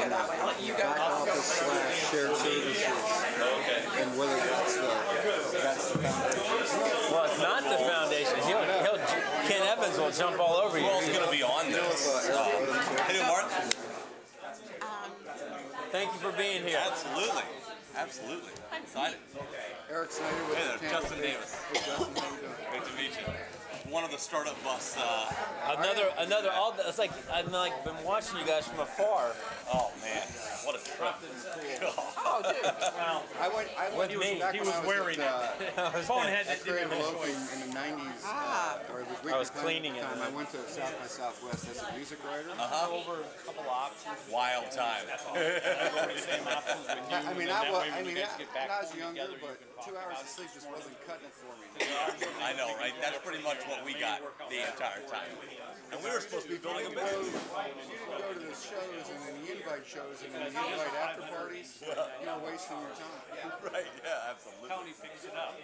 go that way. I'll let you go. back office slash shared services. Okay. And whether that's the foundation. Well, it's not the foundation. Ken Evans will jump all over you. Who else is going to be on this? Hey, Mark. Thank you for being here. Absolutely. Absolutely. I'm excited. Eric Snyder with Hey there, Tampa Justin Bay. Davis. Hey, Justin, how you doing? Great to meet you. One of the startup bus. Another. It's like I've been watching you guys from afar. Oh man, what a trip! Oh, dude. Well, I went With me. back he when was I was wearing at, it. Phone had at to do Crave it. Loafing in the 90s, where it was I was Weekly cleaning Planet it. time. I went to South by Southwest as a music writer. Over a couple options. Wild time. I mean, I was younger, but 2 hours of sleep just wasn't cutting it for me. I know, right? That's pretty much what we got the entire time. And we were supposed to be building a You business. didn't go to the shows and then you invite shows and then you invite after parties. You're wasting your time. Right? Yeah, absolutely. County picks it up.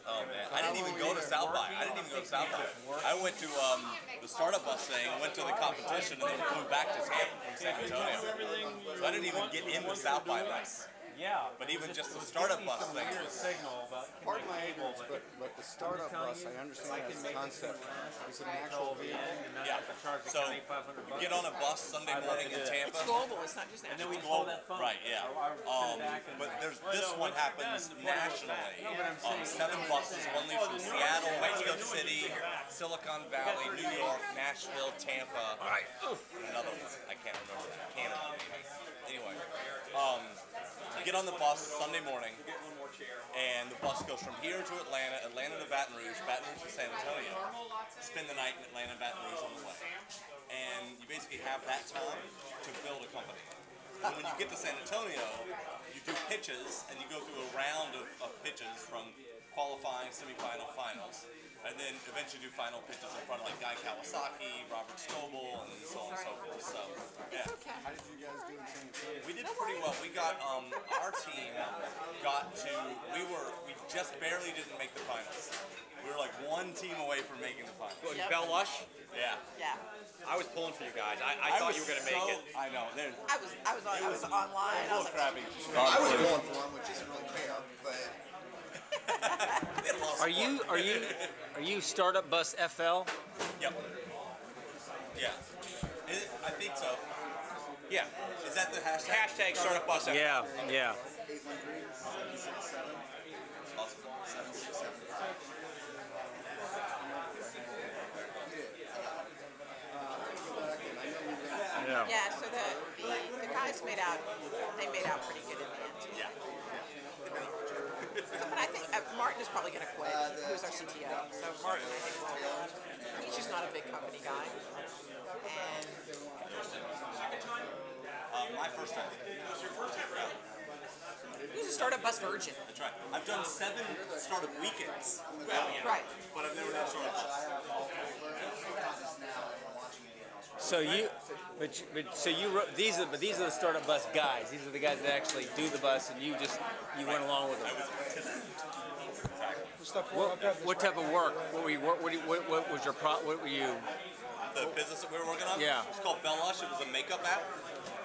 Oh man, I didn't even go to South by. I didn't even go to South by. I went to the startup bus thing, went to the competition, and then flew back to Tampa from San Antonio. So I didn't even get into South by bus. Yeah. But even just the startup bus thing was. Signal, but Pardon my ignorance, but the startup bus, I understand as a concept. Is it an actual vehicle? Yeah. So you get on a bus Sunday morning in Tampa. It's global. It's not just And then national. we pull that phone. Right, yeah. But this one happens nationally. 7 buses, one leaves from Seattle, Mexico City, Silicon Valley, New York, Nashville, Tampa, and another one. I can't remember. Canada. Anyway, you get on the bus Sunday morning, and the bus goes from here to Atlanta, Atlanta to Baton Rouge to San Antonio. Spend the night in Atlanta, Baton Rouge on the way. And you basically have that time to build a company. And when you get to San Antonio, you do pitches, and you go through a round of pitches from qualifying, semifinal, finals. And then eventually do final pitches in front of like Guy Kawasaki, Robert Scoble, and so on and so forth. So, yeah. How did you guys do in San Antonio? We did pretty well. We got, our team got to, we just barely didn't make the finals. We were like one team away from making the finals. Yep. Bell Lush? Yeah. Yeah. I was pulling for you guys. I thought you were going to make it. I know. I was online. I was like, Crappy. I was going for one, which isn't really fair, but Are you Startup Bus FL? Yep. Yeah. I think so. Yeah. Is that the hashtag? Hashtag startup bus. Yeah. 813-767. Awesome. 767. Yeah. yeah. So the guys made out pretty good in the end. Yeah. So, but I think Martin is probably going to quit. Who's our CTO? So Martin, I think, he's just not a big company guy. And My first time. What's your first time? Yeah. he's a startup bus virgin. That's right. I've done 7 startup weekends. Right. But I've never done startup bus. These are the Startup Bus guys. These are the guys that actually do the bus, and you went along with them. I was a participant. What type of work? What were you? What was your What were you? The business that we were working on? Yeah. It's called Bell Lush. It was a makeup app.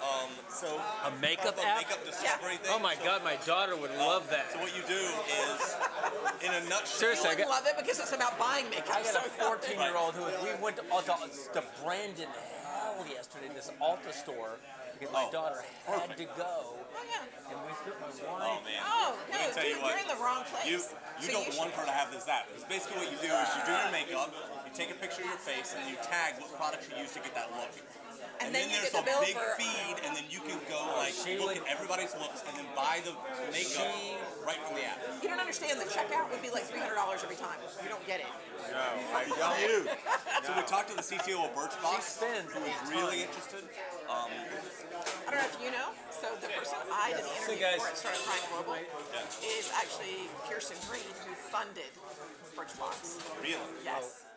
A makeup a app? makeup discovery thing. Oh my God, my daughter would love that. So what you do is, in a nutshell. Seriously, I love it because it's about buying makeup. I got a 14-year-old we went to Brandon Hell yesterday, this Ulta store, because my daughter had to go. Oh, yeah. And we took my Oh wife. man. Oh, Let me no, tell dude, you what, you're in the wrong place. You So don't you want her to have this app. Because basically what you do is you do your makeup, you take a picture of your face, and you tag what products you use to get that look. And then you there's get the a bill big for- feed, and then you can go look at everybody's looks, and then buy the makeup right from the app. You don't understand. The checkout would be like $300 every time. You don't get it. So we talked to the CTO of Birchbox, spends who was really interested. I don't know if you know. So the person I did the interview guys. for at Startup Prime Global is actually Pearson Green, who funded Birchbox. Really? Yes.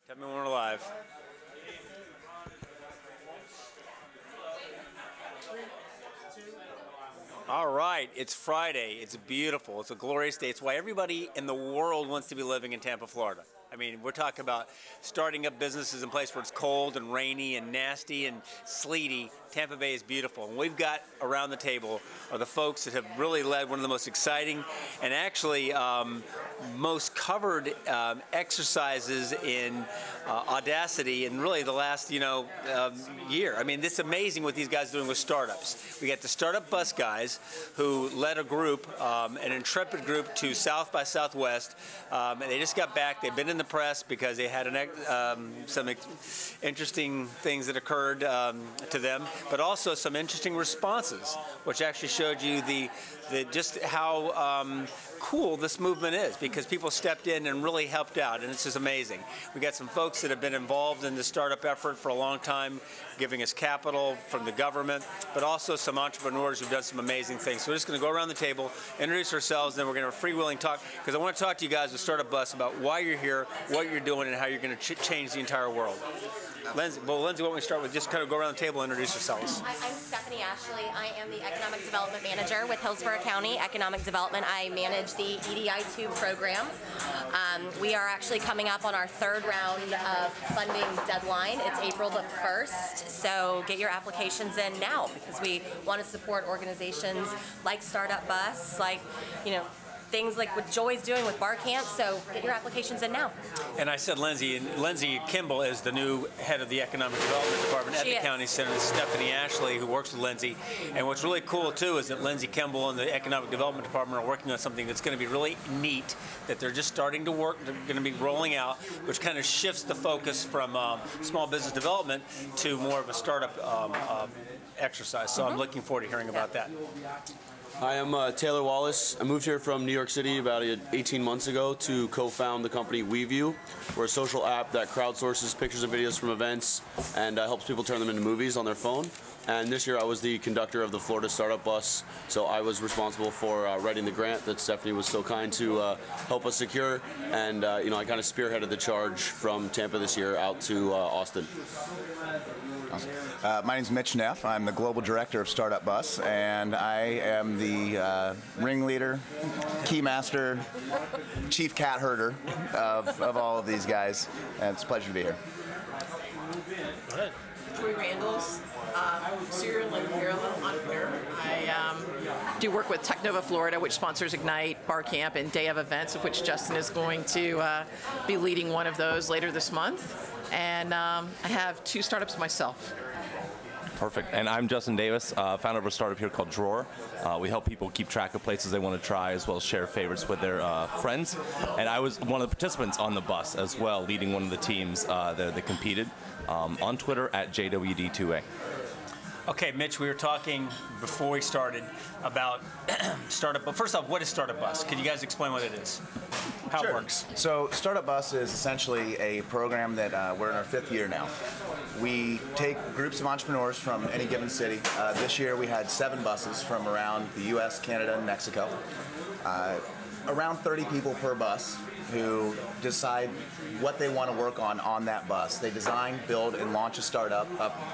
Tell me when we're live. All right, it's Friday. It's beautiful. It's a glorious day. It's why everybody in the world wants to be living in Tampa, Florida. I mean, we're talking about starting up businesses in a place where it's cold and rainy and nasty and sleety. Tampa Bay is beautiful. And we've got around the table are the folks that have really led one of the most exciting and actually most covered exercises in audacity in really the last, year. I mean, it's amazing what these guys are doing with startups. We got the Startup Bus guys who led a group, an intrepid group to South by Southwest. And they just got back. They've been in the press because they had some interesting things that occurred to them, but also some interesting responses, which actually showed you just how cool this movement is, because people stepped in and really helped out, and it's just amazing. We got some folks that have been involved in the startup effort for a long time, giving us capital from the government, but also some entrepreneurs who've done some amazing things. So we're just going to go around the table, introduce ourselves, and then we're going to have a freewheeling talk, because I want to talk to you guys with Startup Bus about why you're here, what you're doing, and how you're going to change the entire world. Lindsay, why don't we start with just kind of go around the table and introduce yourselves. I'm Stephanie Ashley. I am the Economic Development Manager with Hillsborough County Economic Development. I manage the EDI2 program. We are actually coming up on our third round of funding deadline. It's April the 1st, so get your applications in now, because we want to support organizations like Startup Bus, like, things like what Joy's doing with Bar Camp, so get your applications in now. And I said Lindsay, and Lindsay Kimball is the new head of the Economic Development Department at the County Center. Stephanie Ashley, who works with Lindsay. And what's really cool, too, is that Lindsay Kimball and the Economic Development Department are working on something that's going to be really neat, that they're just starting to work, they're going to be rolling out, which kind of shifts the focus from small business development to more of a startup exercise. So I'm looking forward to hearing about that. Hi, I'm Taylor Wallace. I moved here from New York City about 18 months ago to co-found the company WeView. We're a social app that crowdsources pictures and videos from events and helps people turn them into movies on their phone. And this year I was the conductor of the Florida Startup Bus, so I was responsible for writing the grant that Stephanie was so kind to help us secure. And I kind of spearheaded the charge from Tampa this year out to Austin. Awesome. My name is Mitch Neff. I'm the Global Director of Startup Bus, and I am the ringleader, keymaster, chief cat herder of all of these guys. And it's a pleasure to be here. Go ahead. Joy Randalls, serial entrepreneur. I do work with Technova Florida, which sponsors Ignite, Bar Camp, and Day of Events, of which Justin is going to be leading one of those later this month. And I have 2 startups myself. Perfect. And I'm Justin Davis, founder of a startup here called Drawer. We help people keep track of places they want to try, as well as share favorites with their friends. And I was one of the participants on the bus as well, leading one of the teams that competed on Twitter at JWD2A. Okay, Mitch, we were talking before we started about Startup Bus. First off, what is Startup Bus? Can you guys explain what it is? How it works? So Startup Bus is essentially a program that we're in our 5th year now. We take groups of entrepreneurs from any given city. This year we had 7 buses from around the U.S., Canada, and Mexico. Around 30 people per bus who decide what they want to work on that bus. They design, build, and launch a startup,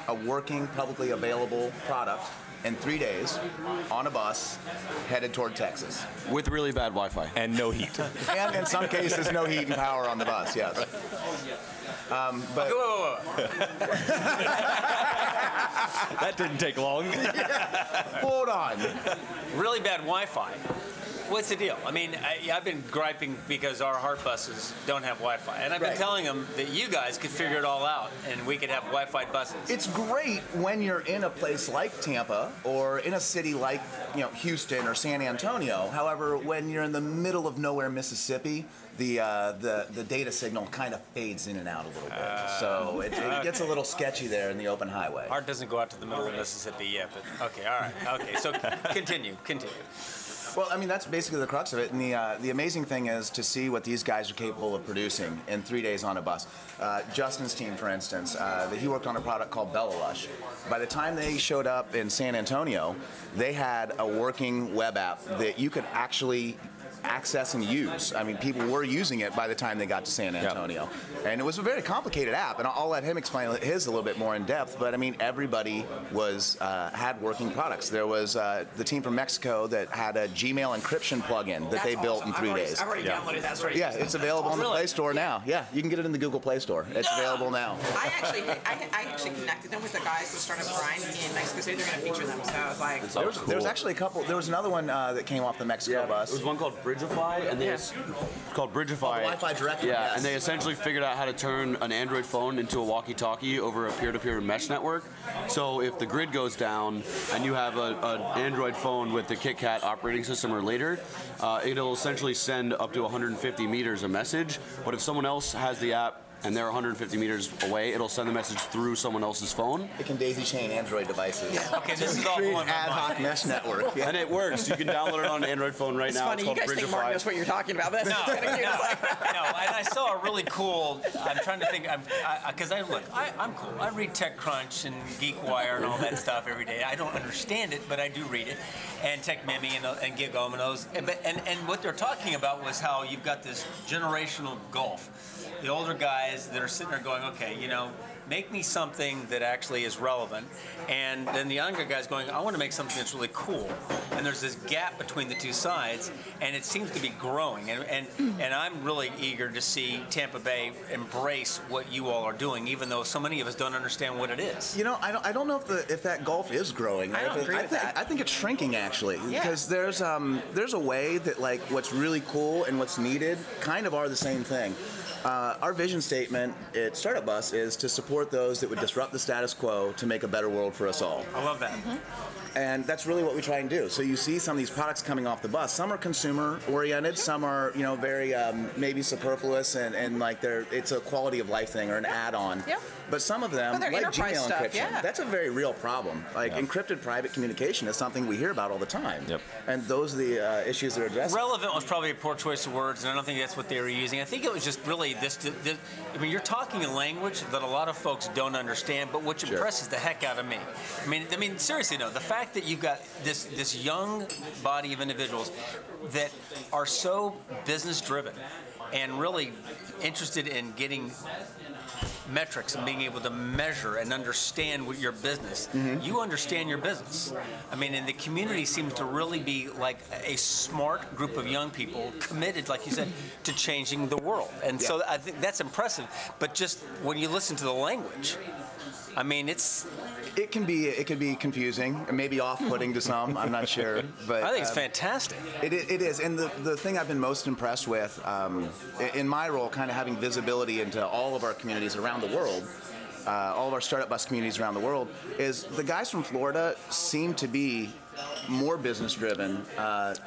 a working, publicly available product in 3 days on a bus headed toward Texas. With really bad Wi-Fi. And no heat. And in some cases, no heat and power on the bus, yes. But Whoa. That didn't take long. hold on. Really bad Wi-Fi. What's the deal? I mean, I've been griping because our Heart buses don't have Wi-Fi. And I've been telling them that you guys could figure it all out and we could have Wi-Fi buses. It's great when you're in a place like Tampa or in a city like Houston or San Antonio. However, when you're in the middle of nowhere, Mississippi, the data signal kind of fades in and out a little bit. So it gets a little sketchy there in the open highway. Heart doesn't go out to the middle of Mississippi yet, but okay, all right. Okay, so continue. Well, I mean, that's basically the crux of it. And the amazing thing is to see what these guys are capable of producing in 3 days on a bus. Justin's team, for instance, he worked on a product called Bella Lush. By the time they showed up in San Antonio, they had a working web app that you could actually access and use. I mean, people were using it by the time they got to San Antonio. And it was a very complicated app, and I'll let him explain his a little bit more in depth, but I mean, everybody was had working products. There was the team from Mexico that had a Gmail encryption plugin that they built in 3 days. I've already downloaded that. Sorry. Yeah, it's available on the Play Store now. Yeah, you can get it in the Google Play Store. It's available now. I actually connected them with the guys that started Grind in Mexico City. They're going to feature them, so I was like, There was actually a couple. There was another one that came off the Mexico bus. There was one called Bridgeify, and it's called Bridgeify. Wi-Fi direct. Yeah, yes. and they essentially figured out how to turn an Android phone into a walkie-talkie over a peer-to-peer mesh network. So if the grid goes down and you have an Android phone with the KitKat operating system or later, it'll essentially send up to 150 meters a message. But if someone else has the app and they're 150 meters away, it'll send the message through someone else's phone. It can daisy chain Android devices. Okay, this is all Create blowing my ad hoc mind. mesh network. And it works. You can download it on an Android phone right It's now. funny. It's You called guys think Mark Bridgeify. knows what you're talking about. But that's No, kind of cute. It's like, no, and I saw a really cool. I'm trying to think. Because I'm cool. I read TechCrunch and GeekWire and all that stuff every day. I don't understand it, but I do read it, and TechMeme and Gigom and those. And what they're talking about was how you've got this generational gulf. The older guys that are sitting there going, okay, you know, make me something that actually is relevant. And then the younger guy's going, I want to make something that's really cool. And there's this gap between the two sides, and it seems to be growing. And I'm really eager to see Tampa Bay embrace what you all are doing, even though so many of us don't understand what it is. You know, I don't know if that gulf is growing. I don't agree with that. I think it's shrinking actually, Yeah. because there's a way that like what's really cool and what's needed kind of are the same thing. Our vision statement at Startup Bus is to support those that would disrupt the status quo to make a better world for us all. I love that. And that's really what we try and do. So you see some of these products coming off the bus. Some are consumer oriented, some are, you know, very maybe superfluous and like it's a quality of life thing or an add-on. Yeah. But some of them, But they're like enterprise Gmail stuff, encryption, yeah. that's a very real problem. Like encrypted private communication is something we hear about all the time. Yep. And those are the issues that are addressed. Relevant was probably a poor choice of words, and I don't think that's what they were using. I think it was just really this I mean, you're talking a language that a lot of folks don't understand, but which impresses the heck out of me. I mean, seriously, no. The fact that you've got this young body of individuals that are so business-driven and really interested in getting metrics and being able to measure and understand what your business. You understand your business. I mean, and the community seems to really be like a smart group of young people committed, like you said, to changing the world. And so I think that's impressive. But just when you listen to the language, I mean, it can be confusing and maybe off-putting to some. I'm not sure, but I think it's fantastic. It is, and the thing I've been most impressed with in my role, kind of having visibility into all of our communities around the world, all of our startup bus communities around the world, is the guys from Florida seem to be more business driven.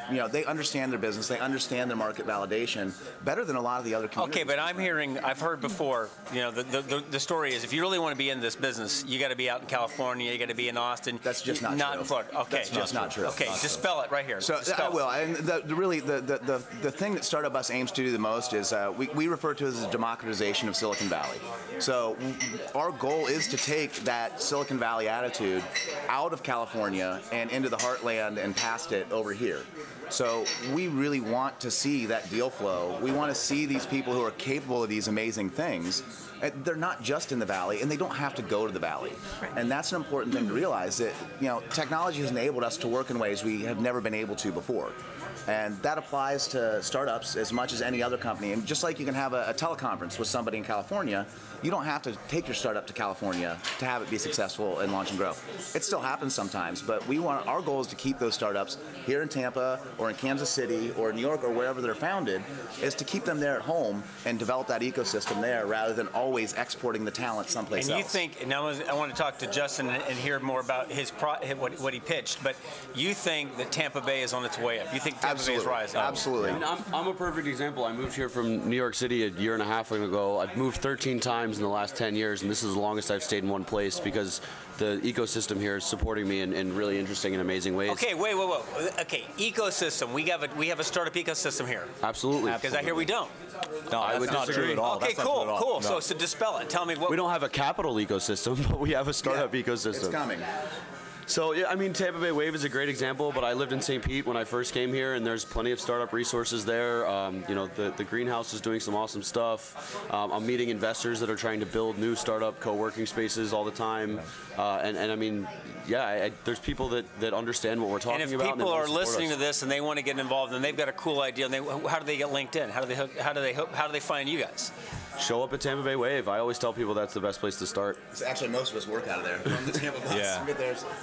You know, they understand their business, they understand their market validation better than a lot of the other communities. Okay, but I've heard before, you know, the story is if you really want to be in this business, you got to be out in California, you got to be in Austin. That's just not true. in Florida. Okay, That's just not true. Okay, just spell it right here. So I will. And the thing that Startup Bus aims to do the most is we refer to it as a democratization of Silicon Valley. So our goal is to take that Silicon Valley attitude out of California and into the heartland and past it over here. So we really want to see that deal flow. We want to see these people who are capable of these amazing things. They're not just in the Valley, and they don't have to go to the Valley. And that's an important thing to realize, that, you know, technology has enabled us to work in ways we have never been able to before. And that applies to startups as much as any other company. And just like you can have a teleconference with somebody in California, you don't have to take your startup to California to have it be successful and launch and grow. It still happens sometimes, but our goal is to keep those startups here in Tampa or in Kansas City or New York or wherever they're founded, is to keep them there at home and develop that ecosystem there rather than always exporting the talent someplace else. And you think, and I want to talk to Justin and hear more about what he pitched, but you think that Tampa Bay is on its way up? You think Tampa Bay is rising? Absolutely. I mean, I'm a perfect example. I moved here from New York City a year and a half ago. I've moved 13 times in the last 10 years, and this is the longest I've stayed in one place because the ecosystem here is supporting me in really interesting and amazing ways. Okay, wait. Okay, ecosystem. We have a startup ecosystem here. Absolutely. Because I hear we don't. No, I would not disagree true at all. Okay, That's not true at all. cool. No. So dispel it. Tell me what. We don't have a capital ecosystem, but we have a startup ecosystem. It's coming. So, yeah, I mean, Tampa Bay Wave is a great example, but I lived in St. Pete when I first came here, and there's plenty of startup resources there. You know, the greenhouse is doing some awesome stuff. I'm meeting investors that are trying to build new startup co-working spaces all the time. And I mean, yeah, there's people that understand what we're talking about. And if people are listening to this and they want to get involved and they've got a cool idea, and how do they get linked in? How do they find you guys? Show up at Tampa Bay Wave. I always tell people that's the best place to start. It's actually, most of us work out of there from the Tampa bus. Yeah.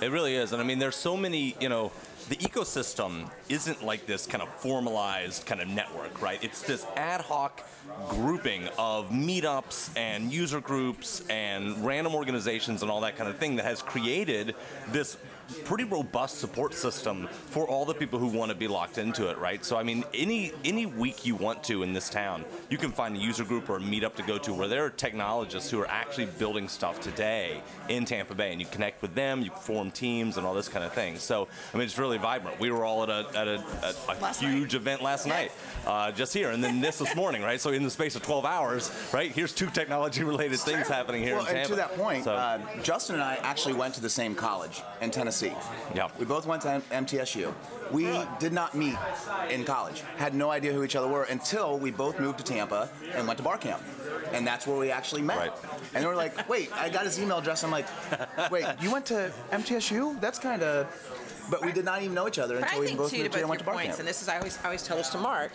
It really is. And I mean, there's so many, you know, the ecosystem isn't like this kind of formalized kind of network, right? It's this ad hoc grouping of meetups and user groups and random organizations and all that kind of thing that has created this pretty robust support system for all the people who want to be locked into it, right? So I mean, any week you want to in this town, you can find a user group or a meetup to go to where there are technologists who are actually building stuff today in Tampa Bay, and you connect with them, you form teams and all this kind of thing. So I mean, it's really vibrant. We were all at a huge event last night, just here, and then this morning, right? So in the space of 12 hours, right? Here's 2 technology-related things happening here in Tampa. And to that point, Justin and I actually went to the same college in Tennessee. Yeah. We both went to MTSU. We did not meet in college, had no idea who each other were until we both moved to Tampa and went to bar camp. And that's where we actually met. Right. And they were like, wait, I got his email address. I'm like, wait, you went to MTSU? That's kind of... But we did not even know each other until we both moved here and went to bar camp. And this is, I always tell this to Mark,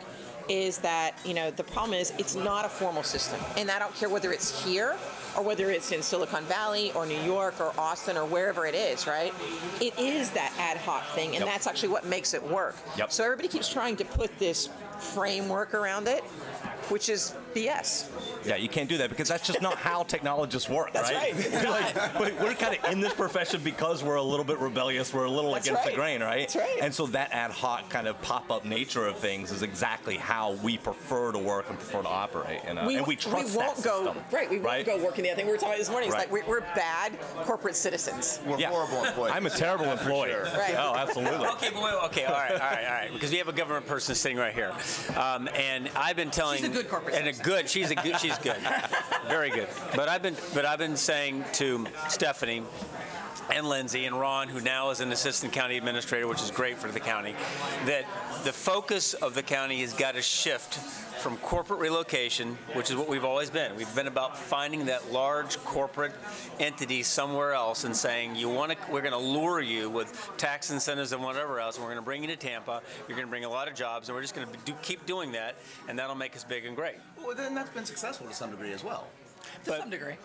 is that, you know, the problem is it's not a formal system. And I don't care whether it's here or whether it's in Silicon Valley or New York or Austin or wherever it is, right? It is that ad hoc thing, and that's actually what makes it work. Yep. So everybody keeps trying to put this framework around it, which is BS. Yeah, you can't do that because that's just not how technologists work, That's right? Like, we're kind of in this profession because we're a little bit rebellious, we're a little against the grain, right? That's right. And so that ad hoc kind of pop-up nature of things is exactly how we prefer to work and prefer to operate. And we trust that system. We won't go work in the other thing we were talking about this morning. It's Right. like we're bad corporate citizens. We're horrible employees. I'm a terrible employee. Sure. Right. Oh, absolutely. Okay, all right. Because we have a government person sitting right here, and I've been telling. She's a good corporate citizen. She's good, very good. But I've been saying to Stephanie and Lindsay and Ron, who now is an assistant county administrator, which is great for the county, that the focus of the county has got to shift from corporate relocation, which is what we've always been. We've been about finding that large corporate entity somewhere else and saying, we're going to lure you with tax incentives and whatever else, and we're going to bring you to Tampa. You're going to bring a lot of jobs, and we're just going to keep doing that, and that'll make us big and great. Well, then that's been successful to some degree as well. To some degree.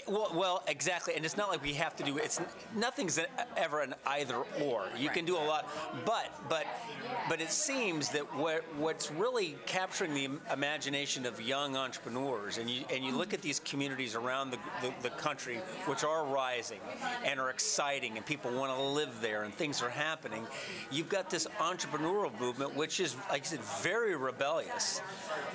Well, exactly, and it's not like we have to do it. Nothing's ever an either or. You can do a lot, but it seems that what's really capturing the imagination of young entrepreneurs, and you look at these communities around the country, which are rising and are exciting, and people want to live there, and things are happening. You've got this entrepreneurial movement, which is, like I said, very rebellious,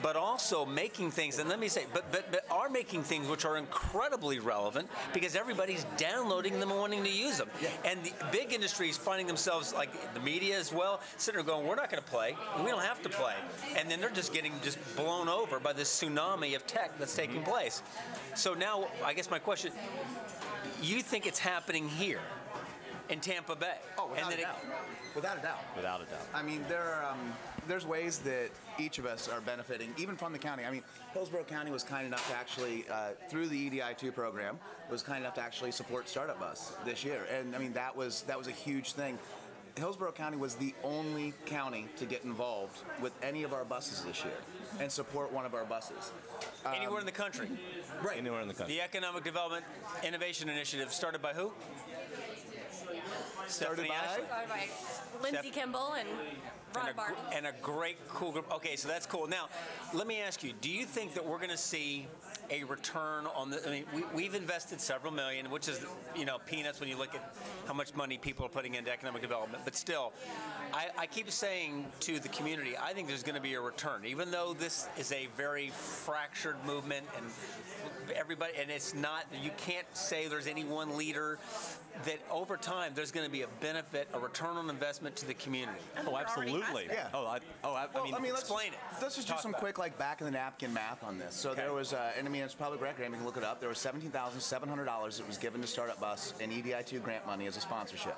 but also making things. And let me say, but are making things which are incredibly relevant because everybody's downloading them and wanting to use them. Yeah. And the big industry is finding themselves, like the media as well, sitting there going, we're not going to play. We don't have to play. And then they're just getting blown over by this tsunami of tech that's taking place. So now, I guess my question, you think it's happening here in Tampa Bay? Oh, without a doubt. Without a doubt. Without a doubt. I mean, there's ways that each of us are benefiting, even from the county. I mean, Hillsborough County was kind enough to actually, through the EDI2 program, was kind enough to actually support Startup Bus this year. And I mean, that was a huge thing. Hillsborough County was the only county to get involved with any of our buses this year and support one of our buses. Anywhere in the country. Right. Anywhere in the country. The Economic Development Innovation Initiative started by who? Started by Lindsay Kimball and Ron Barton. And a great, cool group. Okay, so that's cool. Now, let me ask you, do you think that we're going to see a return on the, I mean, we've invested several million, which is, peanuts when you look at how much money people are putting into economic development. But still, I keep saying to the community, I think there's going to be a return. Even though this is a very fractured movement and everybody, and it's not, you can't say there's any one leader, that over time there's going to be a benefit, a return on investment to the community. Oh, absolutely. Yeah. I mean, explain it. Let's just do some quick, back of the napkin math on this. So there was, and I mean, mean, it's public record. You can look it up. There was $17,700 that was given to Startup Bus in EDI2 grant money as a sponsorship.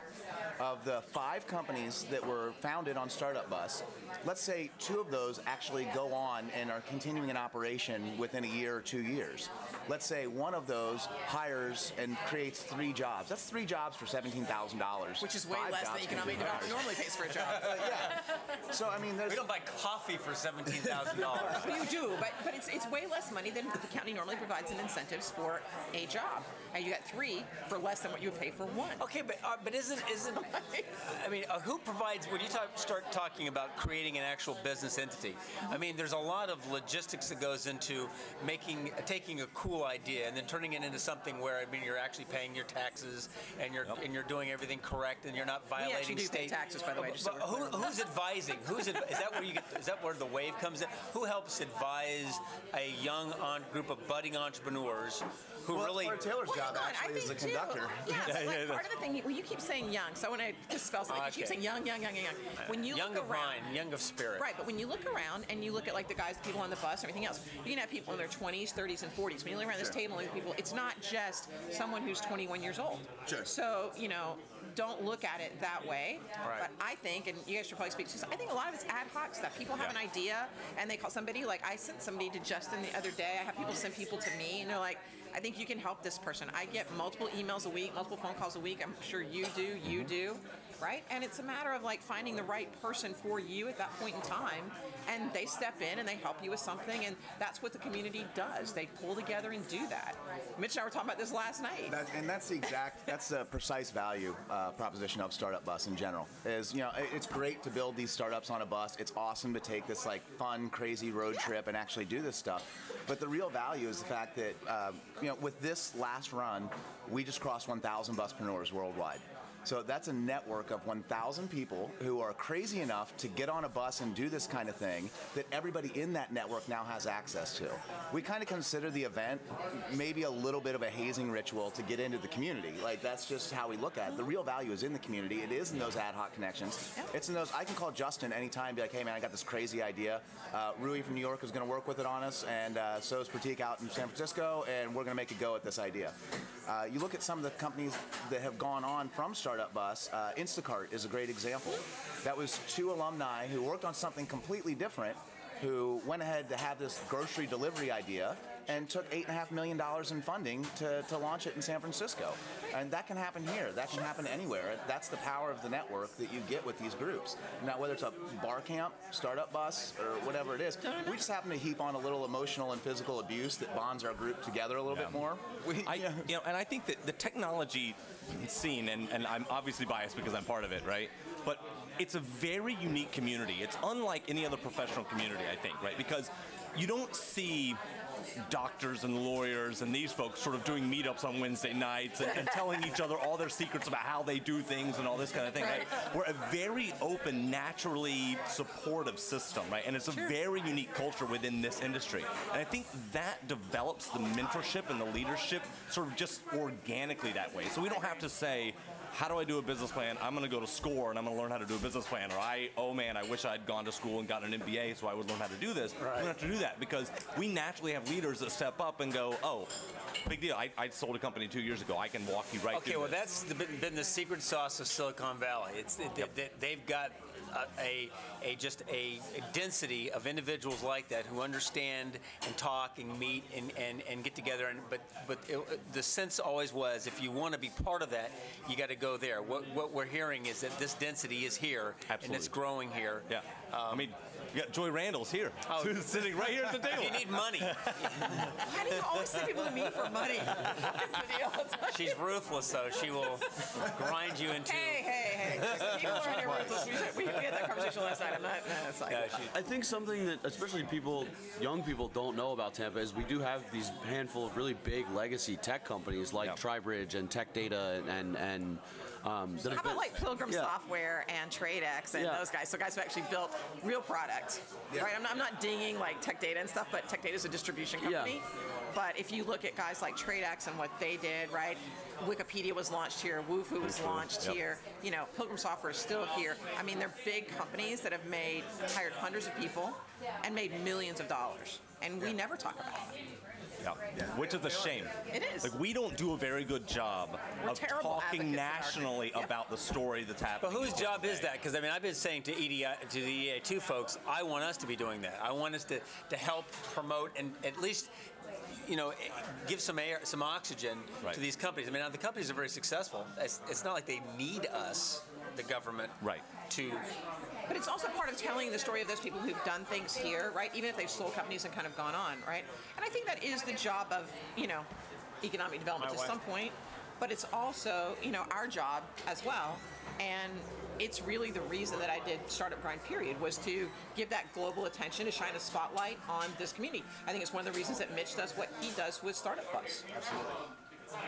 Of the 5 companies that were founded on Startup Bus, let's say 2 of those actually go on and are continuing in operation within a year or 2 years. Let's say one of those hires and creates 3 jobs. That's 3 jobs for $17,000. Which is way less than economic development normally pays for a job. Yeah. So I mean, We don't buy coffee for $17,000. Well, you do, but it's way less money than the county normally provides in incentives for a job. And you got 3 for less than what you would pay for 1. Okay, but isn't I mean, who provides when you start talking about creating an actual business entity? I mean, there's a lot of logistics that goes into taking a cool idea and then turning it into something where, I mean, you're actually paying your taxes and you're doing everything correct and you're not violating We actually do state pay taxes, by the way. Just But who's advising? Is that where the wave comes in? Who helps advise a young group of budding entrepreneurs who really? It's Taylor's job actually as a conductor. Yeah, part of the thing, well, you keep saying young, so I want to dispel something. You keep saying young. When you young look of around, mind, young of spirit. Right, but when you look around and you look at like the guys, people on the bus, and everything else, you can have people in their 20s, 30s, and 40s. When you look around this table and look at people, it's not just someone who's 21 years old. Sure. So, don't look at it that way. Right. But I think, and you guys should probably speak to this, I think a lot of it's ad hoc stuff. People have an idea and they call somebody, like I sent somebody to Justin the other day. I have people send people to me and they're like, I think you can help this person. I get multiple emails a week, multiple phone calls a week. I'm sure you do, right? And it's a matter of like finding the right person for you at that point in time, and they step in and they help you with something, and that's what the community does. They pull together and do that. Mitch and I were talking about this last night. That's the precise value proposition of Startup Bus in general. It's great to build these startups on a bus. It's awesome to take this like fun, crazy road trip and actually do this stuff. But the real value is the fact that with this last run, we just crossed 1,000 buspreneurs worldwide. So that's a network of 1,000 people who are crazy enough to get on a bus and do this kind of thing that everybody in that network now has access to. We kind of consider the event maybe a little bit of a hazing ritual to get into the community. Like, that's just how we look at it. The real value is in the community. It is in those ad hoc connections. It's in those. I can call Justin anytime and be like, hey man, I got this crazy idea. Rui from New York is going to work with it on us, and so is Pratik out in San Francisco, and we're going to make a go at this idea. You look at some of the companies that have gone on from Startup Bus. Instacart is a great example. That was 2 alumni who worked on something completely different, who went ahead to have this grocery delivery idea and took $8.5 million in funding to launch it in San Francisco. And that can happen here. That can happen anywhere. That's the power of the network that you get with these groups. Now, whether it's a bar camp, Startup Bus, or whatever it is, we just happen to heap on a little emotional and physical abuse that bonds our group together a little bit more. And I think that the technology scene, and I'm obviously biased because I'm part of it, right? But it's a very unique community. It's unlike any other professional community, I think, right? Because you don't see doctors and lawyers and these folks sort of doing meetups on Wednesday nights and telling each other all their secrets about how they do things and all this kind of thing, right? We're a very open, naturally supportive system, right? And it's a very unique culture within this industry. And I think that develops the mentorship and the leadership sort of just organically that way. So we don't have to say, how do I do a business plan? I'm going to go to SCORE and I'm going to learn how to do a business plan. Or oh man, I wish I'd gone to school and got an MBA so I would learn how to do this. We don't have to do that because we naturally have leaders that step up and go, oh, big deal. I sold a company 2 years ago. I can walk you right through Okay, well, this. that's been the secret sauce of Silicon Valley. They've got a density of individuals like that who understand and talk and meet and get together. But the sense always was, if you want to be part of that, you got to go there. What we're hearing is that this density is here, and it's growing here. Yeah. I mean, you got Joy Randall's here, sitting right here at the table. If you need money. Why do you always send people to me for money? She's ruthless, so she will grind you into. Hey. People are in here ruthless. We had that conversation last night. I'm not. No, it's like. I think something that especially young people don't know about Tampa is we do have these handful of really big legacy tech companies like TriBridge and Tech Data and how about like Pilgrim Software and TradeX and those guys? So guys who actually built real product, right? I'm not dinging like Tech Data and stuff, but Tech Data is a distribution company. Yeah. But if you look at guys like TradeX and what they did, right? Wikipedia was launched here. Wufoo was launched here. Pilgrim Software is still here. I mean, they're big companies that have hired hundreds of people and made millions of dollars. And we never talk about that. Which is a shame. It is. Like, we don't do a very good job We're of terrible talking advocates in our nationally country. about the story that's happening. But whose in job is today. that? Because I mean, I've been saying to to the EDI2 folks, I want us to be doing that. I want us to help promote and at least, give some air, some oxygen to these companies. I mean, the companies are very successful. It's not like they need us, the government, to. But it's also part of telling the story of those people who've done things here, right? Even if they've sold companies and kind of gone on, right? And I think that is the job of, economic development to some point. But it's also, our job as well. And it's really the reason that I did Startup Grind, period, was to give that global attention, to shine a spotlight on this community. I think it's one of the reasons that Mitch does what he does with Startup Plus. Absolutely.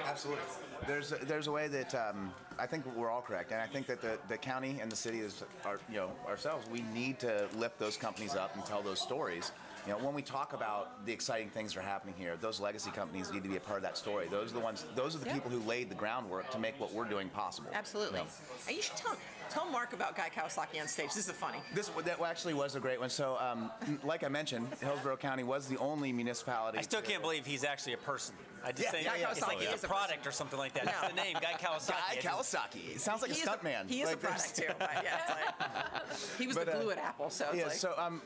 Absolutely. There's a way that I think we're all correct, and I think that the county and the city ourselves, we need to lift those companies up and tell those stories. When we talk about the exciting things that are happening here, those legacy companies need to be a part of that story. Those are the people who laid the groundwork to make what we're doing possible. Absolutely. And you should tell Mark about Guy Kawasaki on stage. This is funny. That actually was a great one. So, like I mentioned, Hillsborough County was the only municipality. I still can't believe he's actually a person. I just think Guy it's like Kawasaki a product or something like that. That's the name, Guy Kawasaki. Guy Kawasaki. It sounds like a stuntman. He is a product too. But he was the glue at Apple. So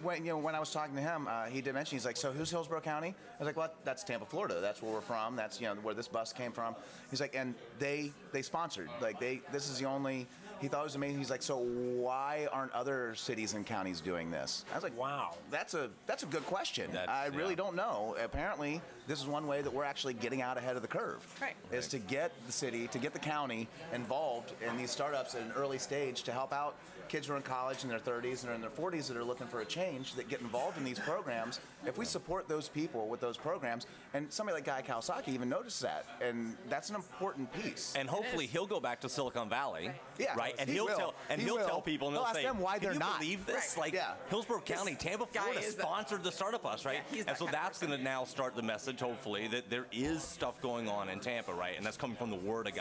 when I was talking to him, he did mention, he's like, so who's Hillsborough County? I was like, well, that's Tampa, Florida. That's where we're from. That's where this bus came from. He's like, and they sponsored. This is the only. He thought it was amazing. He's like, so why aren't other cities and counties doing this? I was like, wow, that's a good question. I really don't know. Apparently, this is one way that we're actually getting out ahead of the curve. Right. Is to get the city, to get the county involved in these startups at an early stage to help out kids who are in college in their 30s and are in their 40s that are looking for a change, that get involved in these programs. If we support those people with those programs, and somebody like Guy Kawasaki even noticed that, and that's an important piece. And hopefully he'll go back to Silicon Valley, right? And he'll tell people, and they'll ask say, them why they're "Can you not." believe this? Right. Hillsborough County, Tampa, Florida sponsored the Startup Bus, right? And so that's going to now start the message, hopefully, that there is stuff going on in Tampa, right? And that's coming from the word of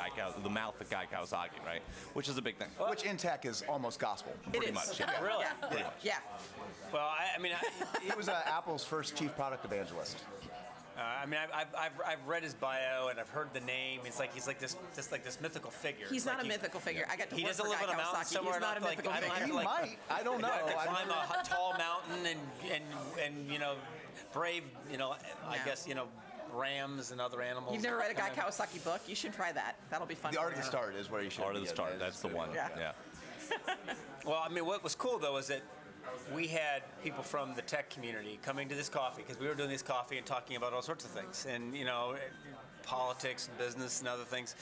the mouth of Guy Kawasaki, right? Which is a big thing. Which in tech is almost gospel. Pretty much. Yeah. Really? Yeah. Pretty much. Yeah. Well, I mean, He was Apple's first chief product evangelist. I've read his bio and I've heard the name. It's like he's like this mythical figure. He's not a mythical figure. I got to He work doesn't for live Guy on a mountain Kawasaki. somewhere. He's not a enough, mythical I don't figure. have to, He might. I don't know. I have to climb a tall mountain and brave I guess rams and other animals. You've never read a Guy Kawasaki book? You should try that. That'll be fun. The Art of the Start is where you should. Art of the Start. That's the one. Yeah. Well, I mean, what was cool though is that we had people from the tech community coming to this coffee because we were doing this coffee and talking about all sorts of things, and politics and business and other things.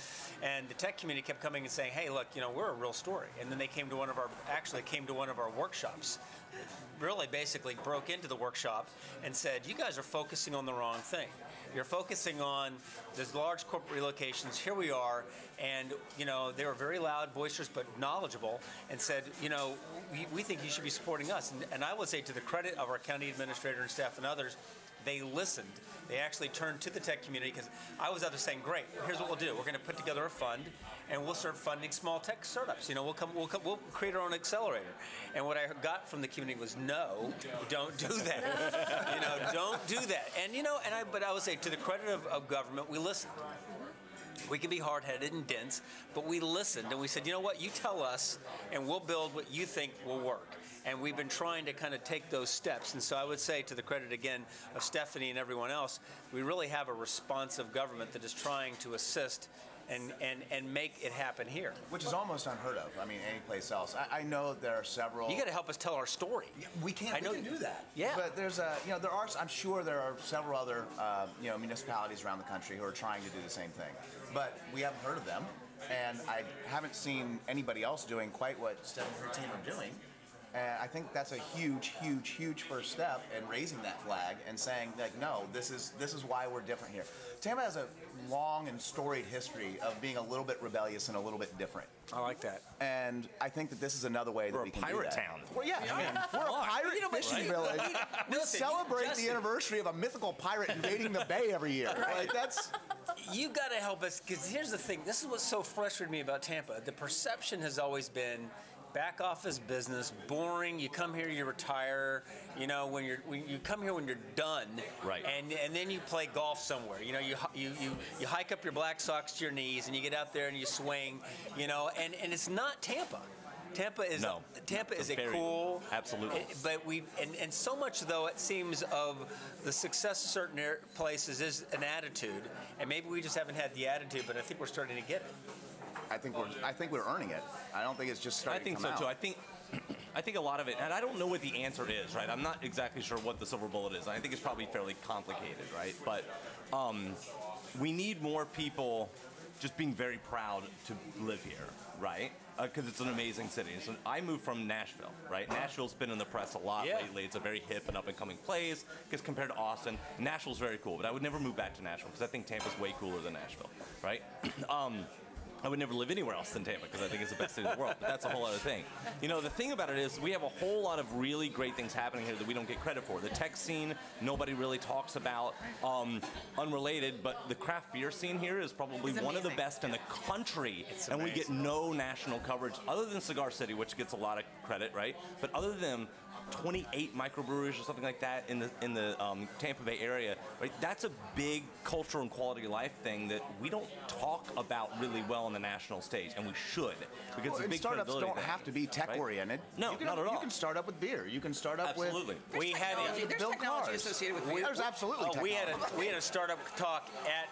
And the tech community kept coming and saying, "Hey, look, we're a real story." And then they came to one of our workshops. Really, basically broke into the workshop and said, "You guys are focusing on the wrong thing. You're focusing on these large corporate relocations. Here we are." And, they were very loud, boisterous, but knowledgeable, and said, we think you should be supporting us. And I would say, to the credit of our county administrator and staff and others, they listened. They actually turned to the tech community, because I was out there saying, great, here's what we'll do. We're going to put together a fund, and we'll start funding small tech startups. We'll create our own accelerator. And what I got from the community was, no, don't do that. Don't do that. And, but I would say, to the credit of government, we listened. We can be hard-headed and dense, but we listened, and we said, you know what, you tell us, and we'll build what you think will work. And we've been trying to kind of take those steps. And so I would say, to the credit, again, of Stephanie and everyone else, we really have a responsive government that is trying to assist and make it happen here. Which is almost unheard of, any place else. I know there are several... You got to help us tell our story. Yeah, we can do that. Yeah. But there's I'm sure there are several other, municipalities around the country who are trying to do the same thing. But we haven't heard of them, and I haven't seen anybody else doing quite what Steph and her team are doing. And I think that's a huge, huge, huge first step in raising that flag and saying, no, this is why we're different here. Tampa has a long and storied history of being a little bit rebellious and a little bit different. I like that. And I think that this is another way that we can do that. We're a pirate town. Well, yeah, we're a pirate fishing village. We celebrate the anniversary of a mythical pirate invading the bay every year. That's... You got to help us, because here's the thing. This is what's so frustrating me about Tampa. The perception has always been, back office business, boring. You come here, you retire. You know, when you come here when you're done, right? And then you play golf somewhere. You know, you hike up your black socks to your knees and you get out there and you swing. You know, and it's not Tampa. Tampa is a cool, absolutely. But and so much though it seems of the success of certain places is an attitude, and maybe we just haven't had the attitude, but I think we're starting to get it. I think we're earning it. I don't think it's just starting to come out. I think so too. I think a lot of it, and I don't know what the answer is, right? I'm not exactly sure what the silver bullet is. I think it's probably fairly complicated, right? But we need more people just being very proud to live here, right? Because it's an amazing city. So I moved from Nashville, right? Nashville's been in the press a lot lately. It's a very hip and up-and-coming place. Because compared to Austin, Nashville's very cool. But I would never move back to Nashville because I think Tampa's way cooler than Nashville, right? I would never live anywhere else than Tampa because I think it's the best city in the world, but that's a whole other thing. You know, the thing about it is we have a whole lot of really great things happening here that we don't get credit for. The tech scene, nobody really talks about. Unrelated, but the craft beer scene here is probably one of the best in the country, and we get no national coverage other than Cigar City, which gets a lot of credit, right? But other than 28 microbreweries or something like that in the Tampa Bay area, right? That's a big cultural and quality of life thing that we don't talk about really well on the national stage, and we should, because it's a big startups don't thing, have to be tech oriented. No, not at all. You can start up with beer. You can start up with We had there's technology associated with beer. There's absolutely technology. we had a startup talk at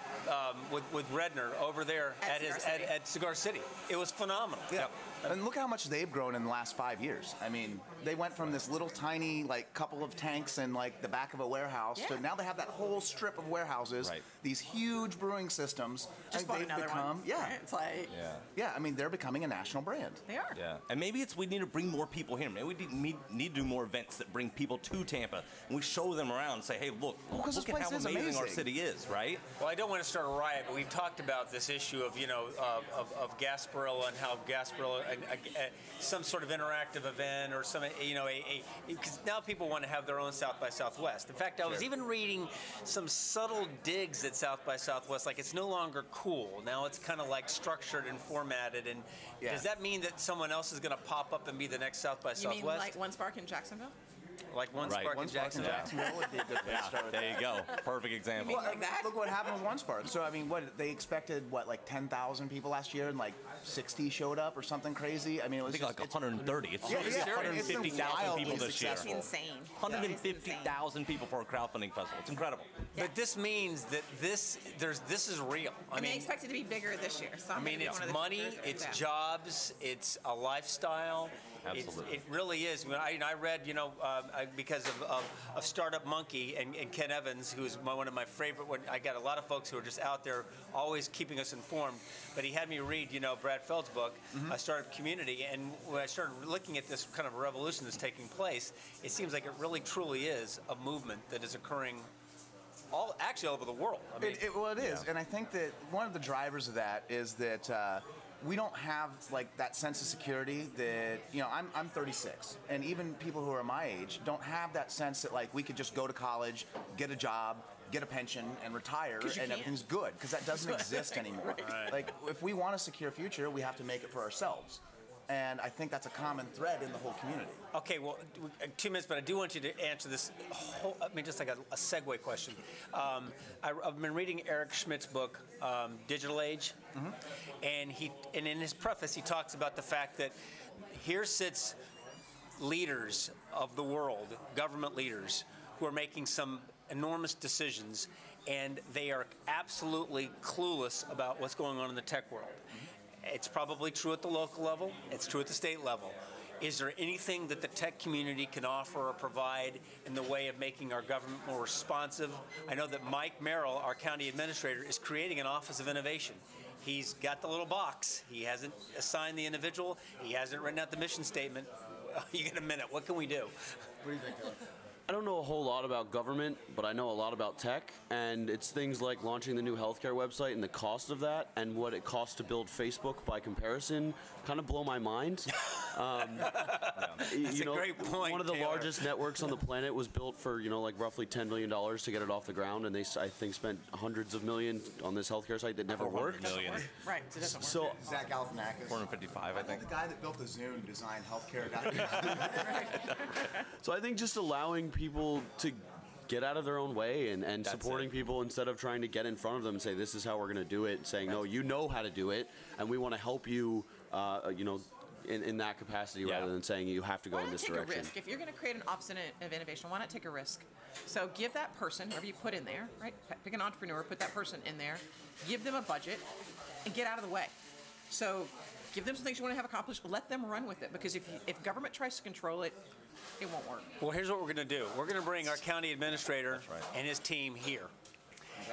with Redner over there at Cigar City. It was phenomenal. Yeah. And look how much they've grown in the last 5 years. I mean, they went from this little tiny couple of tanks in the back of a warehouse to now they have that whole strip of warehouses, these huge brewing systems. Just bought another one. It's like I mean, they're becoming a national brand. They are. Yeah, and maybe we need to bring more people here. Maybe we need to do more events that bring people to Tampa, and we show them around and say, hey, look at how amazing our city is, right? Well, I don't want to start a riot, but we've talked about this issue of of Gasparilla and how Gasparilla some sort of interactive event or some because now people want to have their own South by Southwest. In fact, I was even reading some subtle digs at South by Southwest, like it's no longer cool. Now it's kind of like structured and formatted. And does that mean that someone else is going to pop up and be the next South by Southwest? You mean like One Spark in Jacksonville? Like One Spark in Jacksonville. Would be a good place to start with. There you go. Perfect example. You mean like that? Look what happened with One Spark. So I mean, they expected 10,000 people last year, and 60 showed up or something crazy. I mean, it was 130. It's 150,000 people this year. It's insane. 150,000 people for a crowdfunding festival. It's incredible. But this means that this is real. I mean, they expect it to be bigger this year. So it's money, it's jobs, it's a lifestyle. Absolutely. It really is. I read, because of Startup Monkey and Ken Evans, who's one of my favorite. I got a lot of folks who are just out there always keeping us informed. But he had me read, Brad Feld's book, Startup Community. And when I started looking at this kind of revolution that's taking place, it seems like it really truly is a movement that is occurring all over the world. I mean, it is. And I think that one of the drivers of that is that we don't have that sense of security that, I'm 36, and even people who are my age don't have that sense that we could just go to college, get a job, get a pension, and retire, and everything's good, because that doesn't exist anymore. Right. If we want a secure future, we have to make it for ourselves. And I think that's a common thread in the whole community. Okay, well, 2 minutes, but I do want you to answer this just like a segue question. I've been reading Eric Schmidt's book, Digital Age, and in his preface he talks about the fact that here sits leaders of the world, government leaders, who are making some enormous decisions, and they are absolutely clueless about what's going on in the tech world. It's probably true at the local level. It's true at the state level. Is there anything that the tech community can offer or provide in the way of making our government more responsive? I know that Mike Merrill, our county administrator, is creating an Office of Innovation. He's got the little box. He hasn't assigned the individual. He hasn't written out the mission statement. You get a minute. What can we do? What do you think, Kelly? I don't know a whole lot about government, but I know a lot about tech, and it's things like launching the new healthcare website and the cost of that, and what it costs to build Facebook by comparison, kind of blow my mind. That's a great point. One of the Taylor. largest networks on the planet was built for, like roughly $10 million to get it off the ground, and they, I think, spent hundreds of millions on this healthcare site that never worked. Million. Right, it doesn't work. So Zach Galifianakis. 455, I think. The guy that built the Zoom designed healthcare. So I think just allowing people to get out of their own way and That's supporting it. people instead of trying to get in front of them and say, this is how we're going to do it, saying, no, you know how to do it, and we want to help you, in that capacity rather than saying you have to go Why in not this take direction. a risk? If you're going to create an office of innovation, why not take a risk? So give that person, whoever you put in there, right? Pick an entrepreneur, put that person in there, give them a budget, and get out of the way. So give them some things you want to have accomplished. Let them run with it, because if government tries to control it, it won't work. Well, here's what we're going to do. We're going to bring our county administrator and his team here.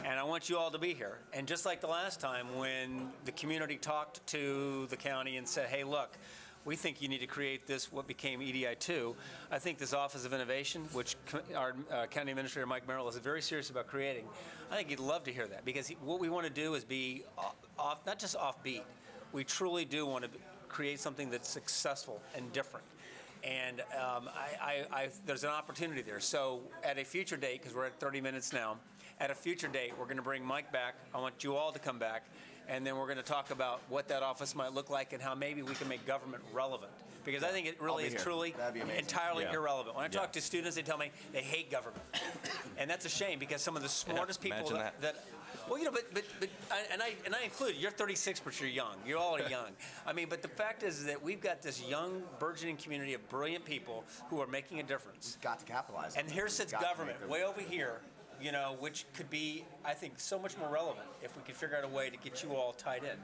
And I want you all to be here. And just like the last time when the community talked to the county and said, hey, look, we think you need to create this, what became EDI2. I think this Office of Innovation, which our County Administrator Mike Merrill is very serious about creating, I think he'd love to hear that, because what we want to do is be not just offbeat. We truly do want to create something that's successful and different. And there's an opportunity there. So at a future date, because we're at 30 minutes now, at a future date, we're going to bring Mike back. I want you all to come back. And then we're going to talk about what that office might look like and how maybe we can make government relevant. Because I think it really is truly entirely irrelevant. When I talk to students, they tell me they hate government. And that's a shame, because some of the smartest people that well, I include, you're 36, but you're young. You all are young. I mean, but the fact is that we've got this young, burgeoning community of brilliant people who are making a difference. Got to capitalize. And here sits government, way over here, which could be, I think, so much more relevant if we could figure out a way to get you all tied in.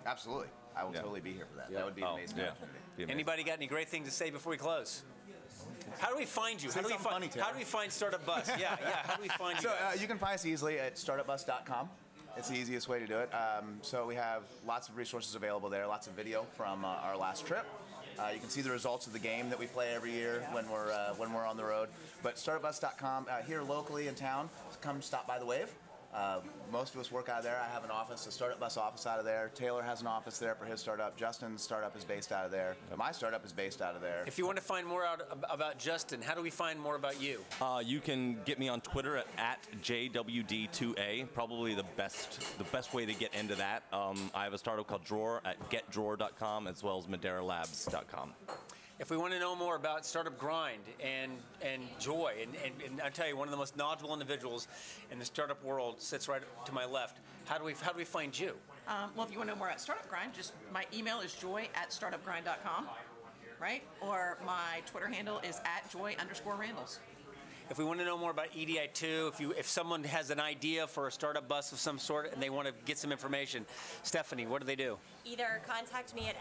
Absolutely. I will totally be here for that. That would be an amazing opportunity. Anybody got any great things to say before we close? How do we find you? How do we find Startup Bus? Yeah. How do we find you? So you can find us easily at startupbus.com. It's the easiest way to do it. So we have lots of resources available there, lots of video from our last trip. You can see the results of the game that we play every year when we're on the road. But startupbus.com, here locally in town, come stop by the Wave. Most of us work out of there. I have an office, a Startup Bus office out of there. Taylor has an office there for his startup. Justin's startup is based out of there. My startup is based out of there. If you want to find more out about Justin, how do we find more about you? You can get me on Twitter at JWD2A. Probably the best way to get into that. I have a startup called Drawer at getdrawer.com, as well as madeiralabs.com. If we want to know more about Startup Grind and Joy, and I tell you, one of the most knowledgeable individuals in the startup world sits right to my left. How do we find you? Well, if you want to know more about Startup Grind, just my email is joy@startupgrind.com, right? Or my Twitter handle is @joy_Randalls. If we want to know more about EDI2, if someone has an idea for a startup bus of some sort and they want to get some information, Stephanie, what do they do? Either contact me at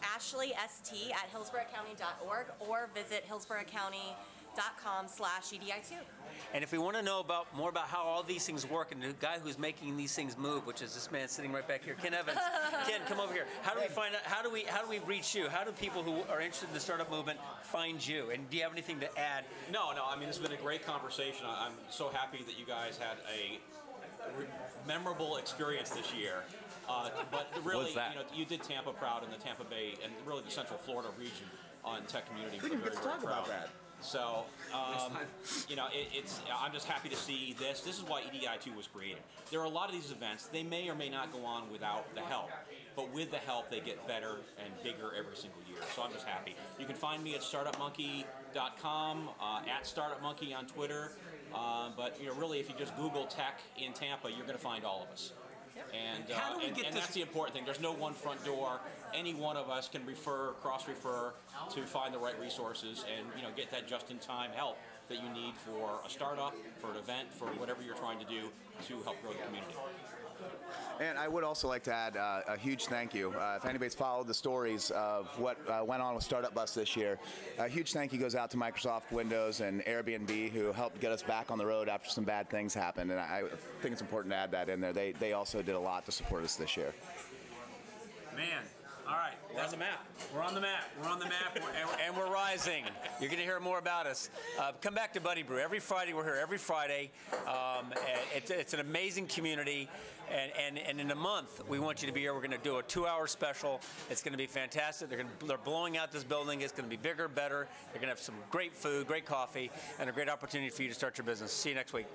ashleysT@hillsboroughcounty.org or visit hillsboroughcounty.com/EDI2. And if we want to know more about how all these things work, and the guy who's making these things move, which is this man sitting right back here, Ken Evans. Ken, come over here. How do we find out? How do we reach you? How do people who are interested in the startup movement find you? And do you have anything to add? No. I mean, it's been a great conversation. I'm so happy that you guys had a memorable experience this year. But really, you did Tampa proud, and the Tampa Bay, and really the Central Florida region on tech community. We didn't get to talk about that. So, I'm just happy to see this. This is why EDI2 was created. There are a lot of these events. They may or may not go on without the help. But with the help, they get better and bigger every single year. So I'm just happy. You can find me at startupmonkey.com, at startupmonkey on Twitter. But really, if you just Google tech in Tampa, you're going to find all of us. And that's the important thing. There's no one front door. Any one of us can cross-refer to find the right resources and get that just-in-time help that you need for a startup, for an event, for whatever you're trying to do to help grow the community. And I would also like to add a huge thank you. If anybody's followed the stories of what went on with Startup Bus this year, a huge thank you goes out to Microsoft Windows and Airbnb, who helped get us back on the road after some bad things happened. And I think it's important to add that in there. They also did a lot to support us this year. Man, All right, We're on the map. we're on the map. We're on the map, and we're rising. You're going to hear more about us. Come back to Buddy Brew every Friday. We're here every Friday. It's an amazing community, and in a month we want you to be here. We're going to do a 2-hour special. It's going to be fantastic. They're blowing out this building. It's going to be bigger, better. They're going to have some great food, great coffee, and a great opportunity for you to start your business. See you next week.